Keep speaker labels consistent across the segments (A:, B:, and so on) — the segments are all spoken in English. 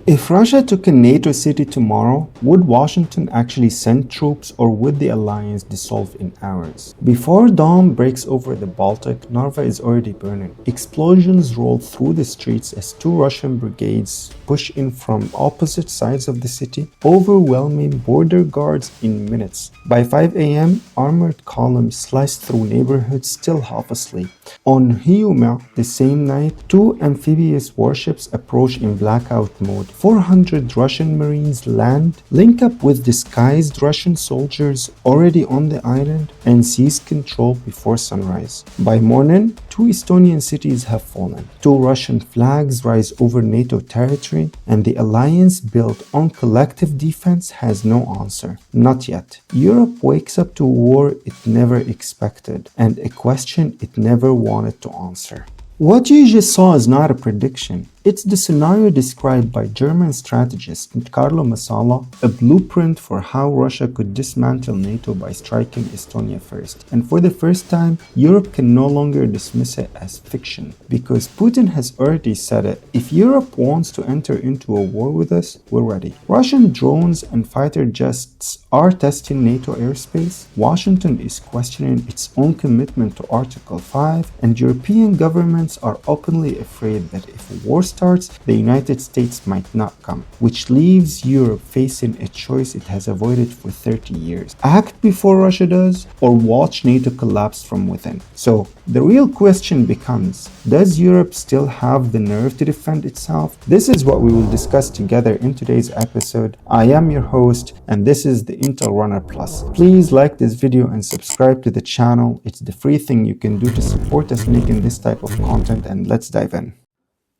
A: If Russia took a NATO city tomorrow, would Washington actually send troops or would the alliance dissolve in hours? Before dawn breaks over the Baltic, Narva is already burning. Explosions roll through the streets as two Russian brigades push in from opposite sides of the city, overwhelming border guards in minutes. By 5 a.m., armored columns slice through neighborhoods still half asleep. On Hyuma, the same night, two amphibious warships approach in blackout mode. 400 Russian Marines land, link up with disguised Russian soldiers already on the island, and seize control before sunrise. By morning, two Estonian cities have fallen. Two Russian flags rise over NATO territory, and the alliance built on collective defense has no answer. Not yet. Europe wakes up to a war it never expected, and a question it never wanted to answer. What you just saw is not a prediction. It's the scenario described by German strategist Carlo Masala, a blueprint for how Russia could dismantle NATO by striking Estonia first. And for the first time, Europe can no longer dismiss it as fiction, because Putin has already said it. If Europe wants to enter into a war with us, we're ready. Russian drones and fighter jets are testing NATO airspace. Washington is questioning its own commitment to Article 5, and European governments are openly afraid that if a war starts, the United States might not come, which leaves Europe facing a choice it has avoided for 30 years. Act before Russia does, or watch NATO collapse from within. So, the real question becomes, does Europe still have the nerve to defend itself? This is what we will discuss together in today's episode. I am your host, and this is the Intel Runner Plus. Please like this video and subscribe to the channel. It's the free thing you can do to support us making this type of content, and let's dive in.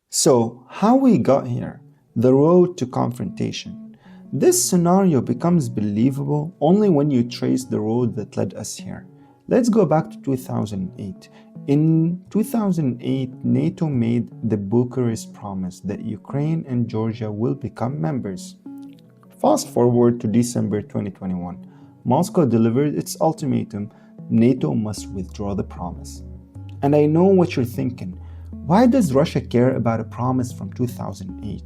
A: So, how we got here? The road to confrontation. This scenario becomes believable only when you trace the road that led us here. Let's go back to 2008. In 2008, NATO made the Bucharest promise that Ukraine and Georgia will become members. Fast forward to December 2021. Moscow delivered its ultimatum: NATO must withdraw the promise. And I know what you're thinking. Why does Russia care about a promise from 2008?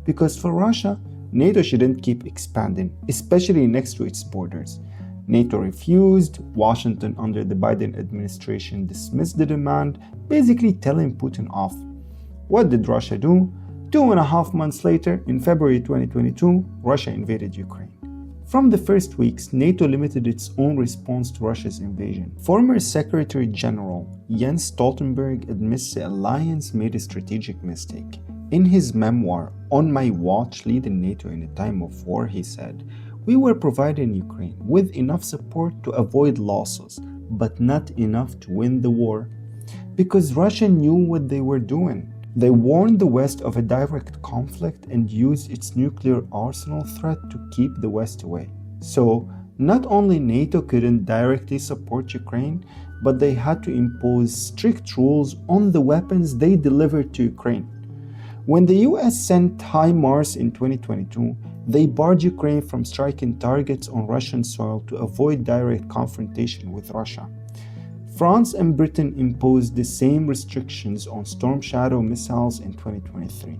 A: Because for Russia, NATO shouldn't keep expanding, especially next to its borders. NATO refused. Washington under the Biden administration dismissed the demand, basically telling Putin off. What did Russia do? 2.5 months later, in February 2022, Russia invaded Ukraine. From the first weeks, NATO limited its own response to Russia's invasion. Former Secretary General Jens Stoltenberg admits the alliance made a strategic mistake. In his memoir, On My Watch Leading NATO in a Time of War, he said, "We were providing Ukraine with enough support to avoid losses, but not enough to win the war." Because Russia knew what they were doing. They warned the West of a direct conflict and used its nuclear arsenal threat to keep the West away. So, not only NATO couldn't directly support Ukraine, but they had to impose strict rules on the weapons they delivered to Ukraine. When the US sent HIMARS in 2022, they barred Ukraine from striking targets on Russian soil to avoid direct confrontation with Russia. France and Britain imposed the same restrictions on Storm Shadow missiles in 2023.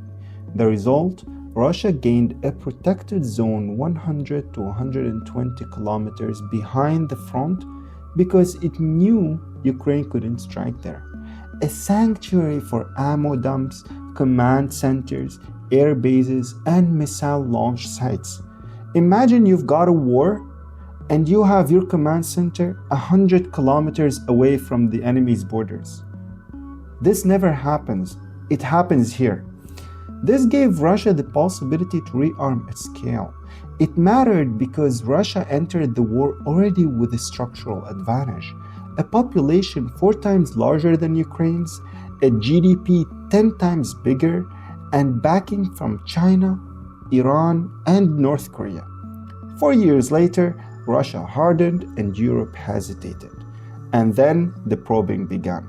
A: The result? Russia gained a protected zone 100 to 120 kilometers behind the front because it knew Ukraine couldn't strike there. A sanctuary for ammo dumps, command centers, air bases, and missile launch sites. Imagine you've got a war and you have your command center 100 kilometers away from the enemy's borders. This never happens. It happens here. This gave Russia the possibility to rearm at scale. It mattered because Russia entered the war already with a structural advantage. A population 4 times larger than Ukraine's, a GDP 10 times bigger, and backing from China, Iran, and North Korea. 4 years later, Russia hardened and Europe hesitated. And then the probing began.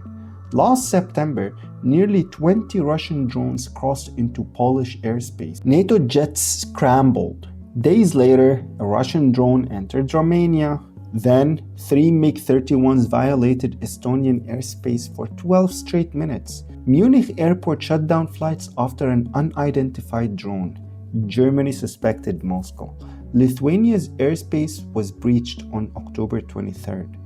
A: Last September, nearly 20 Russian drones crossed into Polish airspace. NATO jets scrambled. Days later, a Russian drone entered Romania. Then, 3 MiG-31s violated Estonian airspace for 12 straight minutes. Munich airport shut down flights after an unidentified drone. Germany suspected Moscow. Lithuania's airspace was breached on October 23rd.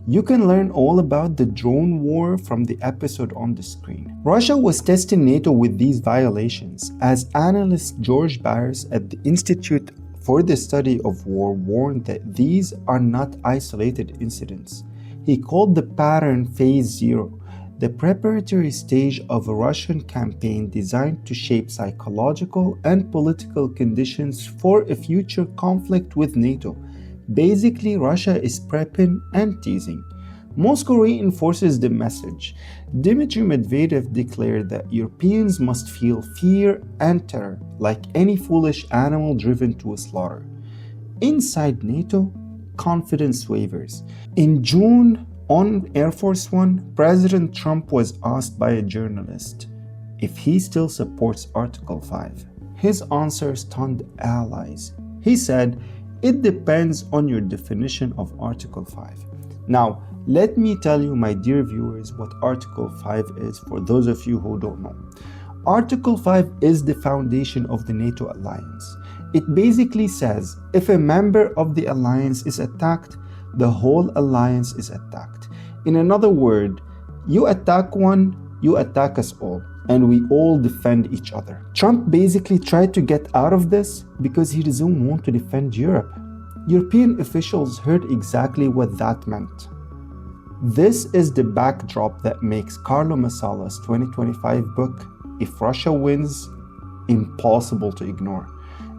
A: You can learn all about the drone war from the episode on the screen. Russia was testing NATO with these violations, as analyst George Barris at the Institute for the Study of War warned that these are not isolated incidents. He called the pattern Phase Zero, the preparatory stage of a Russian campaign designed to shape psychological and political conditions for a future conflict with NATO. Basically, Russia is prepping and teasing. Moscow reinforces the message. Dmitry Medvedev declared that Europeans must feel fear and terror, like any foolish animal driven to a slaughter. Inside NATO, confidence wavers. In June, on Air Force One, President Trump was asked by a journalist if he still supports Article 5. His answer stunned allies. He said, "It depends on your definition of Article 5. Now, let me tell you, my dear viewers, what Article 5 is for those of you who don't know. Article 5 is the foundation of the NATO alliance. It basically says if a member of the alliance is attacked, the whole alliance is attacked. In another word, you attack one, you attack us all, and we all defend each other. Trump basically tried to get out of this because he doesn't want to defend Europe. European officials heard exactly what that meant. This is the backdrop that makes Carlo Masala's 2025 book, If Russia Wins, impossible to ignore.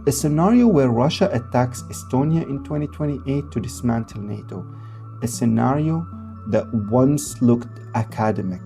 A: A scenario where Russia attacks Estonia in 2028 to dismantle NATO. A scenario that once looked academic.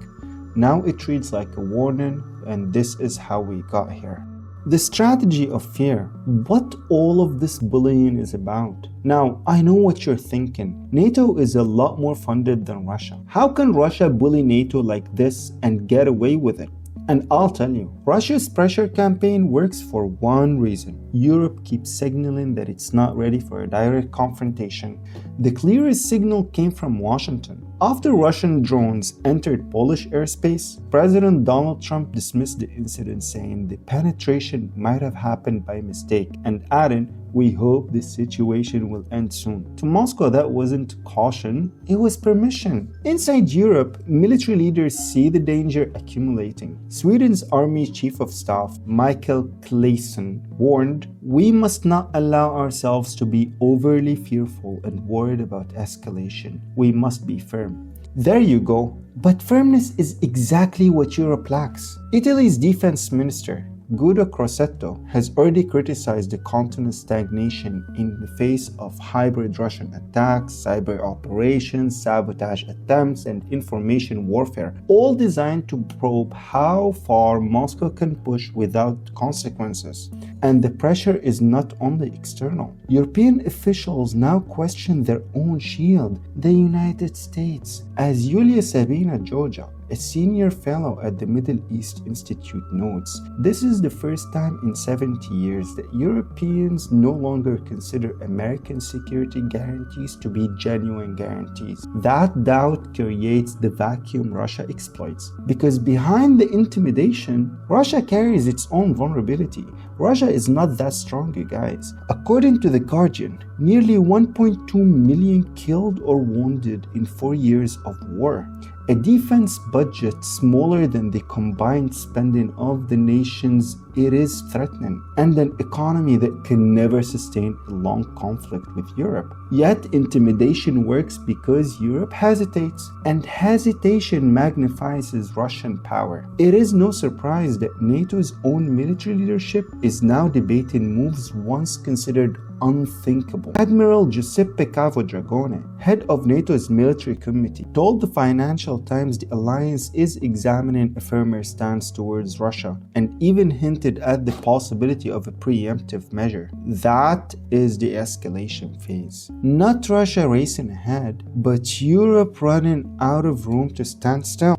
A: Now it reads like a warning, and this is how we got here. The strategy of fear, what all of this bullying is about. Now, I know what you're thinking. NATO is a lot more funded than Russia. How can Russia bully NATO like this and get away with it? And I'll tell you, Russia's pressure campaign works for one reason. Europe keeps signaling that it's not ready for a direct confrontation. The clearest signal came from Washington. After Russian drones entered Polish airspace, President Donald Trump dismissed the incident, saying the penetration might have happened by mistake, and adding, "We hope this situation will end soon." To Moscow, that wasn't caution, it was permission. Inside Europe, military leaders see the danger accumulating. Sweden's Army Chief of Staff, Michael Claesson, warned, "We must not allow ourselves to be overly fearful and worried about escalation. We must be firm." There you go. But firmness is exactly what Europe lacks. Italy's defense minister, Guido Crosetto, has already criticized the continent's stagnation in the face of hybrid Russian attacks, cyber operations, sabotage attempts, and information warfare, all designed to probe how far Moscow can push without consequences. And the pressure is not only external. European officials now question their own shield, the United States. As Yulia Sabina Georgia, a senior fellow at the Middle East Institute, notes, this is the first time in 70 years that Europeans no longer consider American security guarantees to be genuine guarantees. That doubt creates the vacuum Russia exploits. Because behind the intimidation, Russia carries its own vulnerability. Russia is not that strong, you guys. According to The Guardian, nearly 1.2 million killed or wounded in 4 years of war. A defense budget smaller than the combined spending of the nations it is threatening, and an economy that can never sustain a long conflict with Europe. Yet intimidation works because Europe hesitates, and hesitation magnifies Russian power. It is no surprise that NATO's own military leadership is now debating moves once considered unthinkable. Admiral Giuseppe Cavo Dragone, head of NATO's military committee, told the Financial Times the alliance is examining a firmer stance towards Russia, and even hinted at the possibility of a preemptive measure. That is the escalation phase. Not Russia racing ahead, but Europe running out of room to stand still.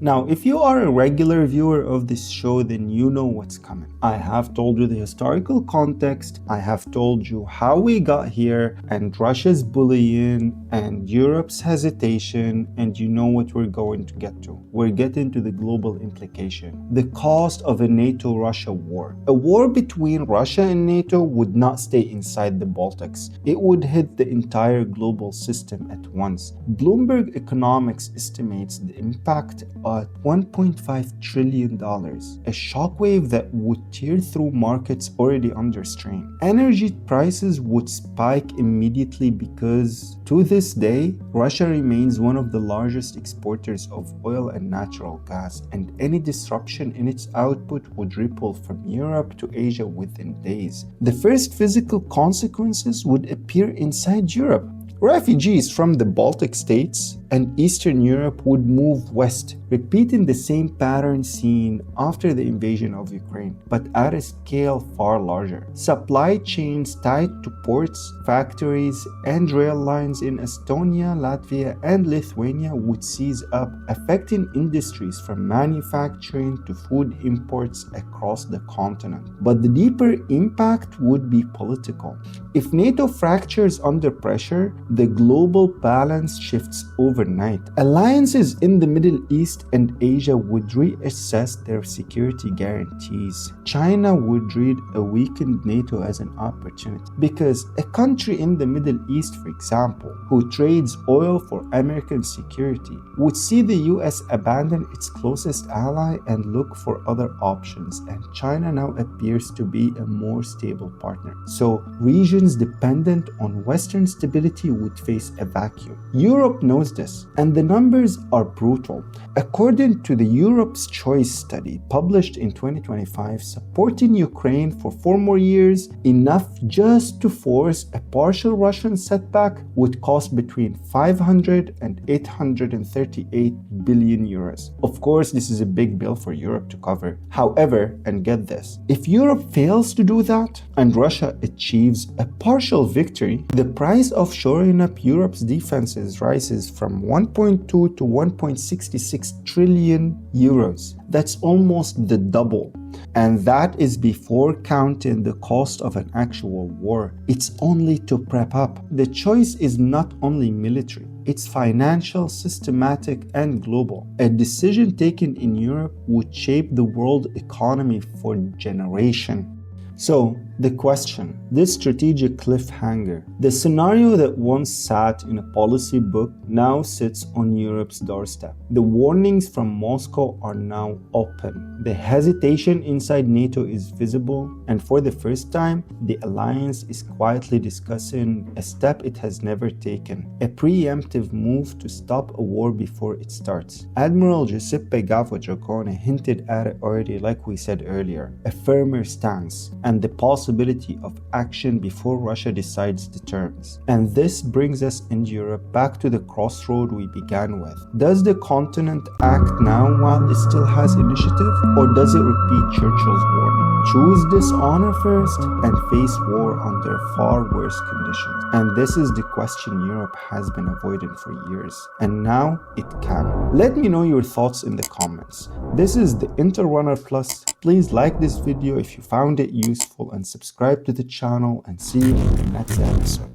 A: Now, if you are a regular viewer of this show, then you know what's coming. I have told you the historical context, I have told you how we got here, and Russia's bullying, and Europe's hesitation, and you know what we're going to get to. We're getting to the global implication. The cost of a NATO-Russia war. A war between Russia and NATO would not stay inside the Baltics. It would hit the entire global system at once. Bloomberg Economics estimates the impact at $1.5 trillion, a shockwave that would tear through markets already under strain. Energy prices would spike immediately because, to this day, Russia remains one of the largest exporters of oil and natural gas, and any disruption in its output would ripple from Europe to Asia within days. The first physical consequences would appear inside Europe. Refugees from the Baltic states and Eastern Europe would move west, repeating the same pattern seen after the invasion of Ukraine, but at a scale far larger. Supply chains tied to ports, factories, and rail lines in Estonia, Latvia, and Lithuania would seize up, affecting industries from manufacturing to food imports across the continent. But the deeper impact would be political. If NATO fractures under pressure, the global balance shifts overnight. Alliances in the Middle East and Asia would reassess their security guarantees. China would read a weakened NATO as an opportunity, because a country in the Middle East, for example, who trades oil for American security, would see the US abandon its closest ally and look for other options, and China now appears to be a more stable partner. So regions dependent on Western stability would face a vacuum. Europe knows this, and the numbers are brutal. According to the Europe's Choice study published in 2025, supporting Ukraine for 4 more years, enough just to force a partial Russian setback, would cost between 500 and 838 billion euros. Of course, this is a big bill for Europe to cover. However, and get this, if Europe fails to do that and Russia achieves a partial victory, the price of shoring up Europe's defenses rises from 1.2 to 1.66 trillion euros. That's almost the double. And that is before counting the cost of an actual war. It's only to prep up. The choice is not only military, it's financial, systematic, and global. A decision taken in Europe would shape the world economy for generations. So, the question, this strategic cliffhanger, the scenario that once sat in a policy book now sits on Europe's doorstep. The warnings from Moscow are now open. The hesitation inside NATO is visible, and for the first time, the alliance is quietly discussing a step it has never taken, a preemptive move to stop a war before it starts. Admiral Giuseppe Cavo Dragone hinted at it already, like we said earlier, a firmer stance, and the possibility of action before Russia decides the terms. And this brings us in Europe back to the crossroad we began with. Does the continent act now while it still has initiative, or does it repeat Churchill's warning? Choose dishonor first and face war under far worse conditions. And this is the question Europe has been avoiding for years, and now it can. Let me know your thoughts in the comments. This is the Interrunner Plus. Please like this video if you found it useful and subscribe to the channel, and see you in the next episode.